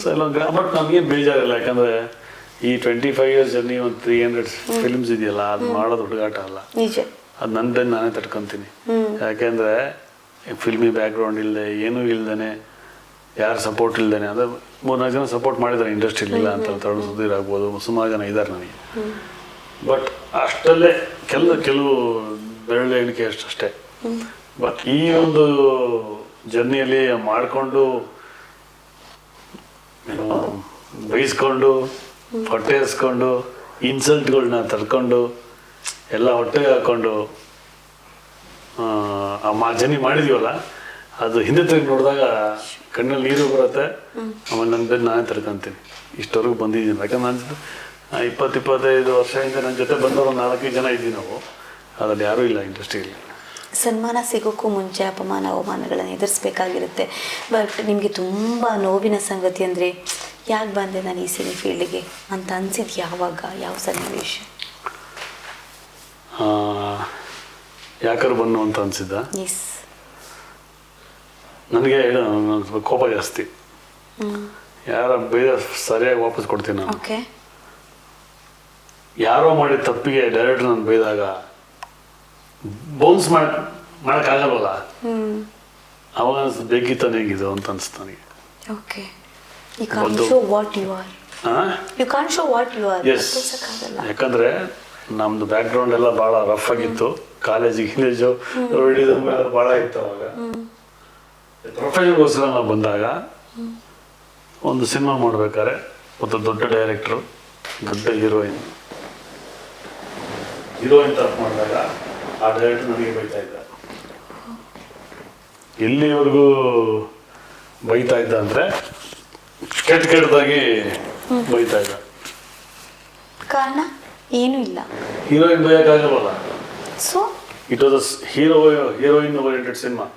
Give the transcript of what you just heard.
So ಎಲ್ಲ but ನಮಗೇನು ಬೇಜಾರಿಲ್ಲ, ಯಾಕಂದರೆ ಈ 25 years ಜರ್ನಿ ಒಂದು 300 ಫಿಲ್ಮ್ಸ್ ಇದೆಯಲ್ಲ, ಅದು ಮಾಡೋದು ಹುಡುಗಾಟ ಅಲ್ಲ. ಅದು ನಂದೇನು ನಾನೇ ತಡ್ಕೊತೀನಿ. ಯಾಕೆಂದರೆ ಫಿಲ್ಮಿ ಬ್ಯಾಕ್ಗ್ರೌಂಡ್ ಇಲ್ಲದೆ, ಏನೂ ಇಲ್ದೇ, ಯಾರು ಸಪೋರ್ಟ್ ಇಲ್ದೇ, ಅಂದರೆ 3-4 ಜನ ಸಪೋರ್ಟ್ ಮಾಡಿದ್ದಾರೆ ಇಂಡಸ್ಟ್ರಿಲಿಲ್ಲ ಅಂತ ತಗೊಳ್ಳೋ ಸುದ್ದಿ ಆಗ್ಬೋದು, ಸುಮಾರು ಜನ ಇದ್ದಾರೆ ನನಗೆ. ಬಟ್ ಅಷ್ಟಲ್ಲೇ ಕೆಲವು ಬೆರಳು ಎಣಿಕೆ ಅಷ್ಟೇ. ಬಟ್ ಈ ಒಂದು ಜರ್ನಿಯಲ್ಲಿ ಮಾಡಿಕೊಂಡು ಬೈಸ್ಕೊಂಡು ಹೊಟ್ಟೆ ಹಸ್ಕೊಂಡು ಇನ್ಸಲ್ಟ್ಗಳನ್ನ ತಡ್ಕೊಂಡು ಎಲ್ಲ ಹೊಟ್ಟೆಗೆ ಹಾಕ್ಕೊಂಡು ಆ ಜರ್ನಿ ಮಾಡಿದೀವಲ್ಲ, ಅದು ಹಿಂದೆ ತೆಗೆದು ನೋಡಿದಾಗ ಕಣ್ಣಲ್ಲಿ ನೀರು ಬರುತ್ತೆ. ಆಮೇಲೆ ನನ್ನ ಬೆನ್ನು ನಾನೇ ತಡ್ಕೊತೀನಿ. ಇಷ್ಟವರೆಗೂ ಬಂದಿದ್ದೀನಿ. ಯಾಕಂದ್ರೆ ನಾನು 20-25 ವರ್ಷದಿಂದ ನನ್ನ ಜೊತೆ ಬಂದವರು 4 ಜನ ಇದ್ದೀವಿ ನಾವು. ಅದ್ರಲ್ಲಿ ಯಾರೂ ಇಲ್ಲ ಇಂಡಸ್ಟ್ರಿಯಲ್ಲಿ. ಸನ್ಮಾನ ಸಿಗೋಕ್ಕೂ ಮುಂಚೆ ಅಪಮಾನ ಅವಮಾನಗಳನ್ನು ಎದುರಿಸ್ಬೇಕಾಗಿರುತ್ತೆ. ಬಟ್ ನಿಮಗೆ ತುಂಬ ನೋವಿನ ಸಂಗತಿ ಅಂದರೆ ಯಾಕೆ ಬಂದೆ ನಾನು ಈ ಸಿನಿ ಫೀಲ್ಡ್ಗೆ ಅಂತ ಅನಿಸಿದ್ದು ಯಾವಾಗ, ಯಾವ ಸನ್ನಿವೇಶ? ಯಾಕಾರು ಬನ್ನು ಅಂತ ಅನಿಸಿದ್ದ? ಎಸ್. ನನಗೆ ಸ್ವಲ್ಪ ಕೋಪ ಜಾಸ್ತಿ. ಯಾರ ಬೇರೆ ಸರಿಯಾಗಿ ವಾಪಸ್ ಕೊಡ್ತೀನಿ ನಾನು. ಓಕೆ. ಯಾರೋ ಮಾಡಿದ ತಪ್ಪಿಗೆ ಡೈರೆಕ್ಟರ್ ನಾನು ಬೈದಾಗ ಬೌನ್ಸ್ ಮಾಡೋಕ್ಕಾಗಲ್ವಲ್ಲ, ಅವಾಗ ಅನಿಸ್ತು ಬೇಕಿತ್ತಾನೆ ಹೇಗಿದ್ದು ಅಂತ ಅನಿಸ್ತು ನನಗೆ. Okay. You can't show what you are. You can't show what you are. Yes. ಯಾಕಂದರೆ ನಮ್ಮದು ಬ್ಯಾಕ್ಗ್ರೌಂಡ್ ಎಲ್ಲ ಭಾಳ ರಫ್ ಆಗಿತ್ತು. ಕಾಲೇಜು ಭಾಳ ಇತ್ತು ಅವಾಗ. ಪ್ರೊಫೆಷನ್ಗೋಸ್ಕರ ನಾವು ಬಂದಾಗ ಒಂದು ಸಿನಿಮಾ ಮಾಡ್ಬೇಕಾದ್ರೆ ಒಂದು ದೊಡ್ಡ ಡೈರೆಕ್ಟ್ರು, ದೊಡ್ಡ ಹೀರೋಯಿನ್ ತಪ್ಪು ಮಾಡಿದಾಗ ಆ ಡೈರೆಕ್ಟರ್ ನನಗೆ ಬೈತಾ ಇದ್ದ. ಎಲ್ಲಿವರೆಗೂ ಬೈತಾ ಇದ್ದ ಅಂದರೆ ಕೆಟ್ಟದಾಗಿ ಬೈತಾ ಇದ್ದ. ಕಾರಣ ಏನೂ ಇಲ್ಲ. ಹೀರೋಯಿನ್ ಬೈಯೋಕ್ಕಾಗಲ್ವಲ್ಲ. So it was heroine oriented cinema.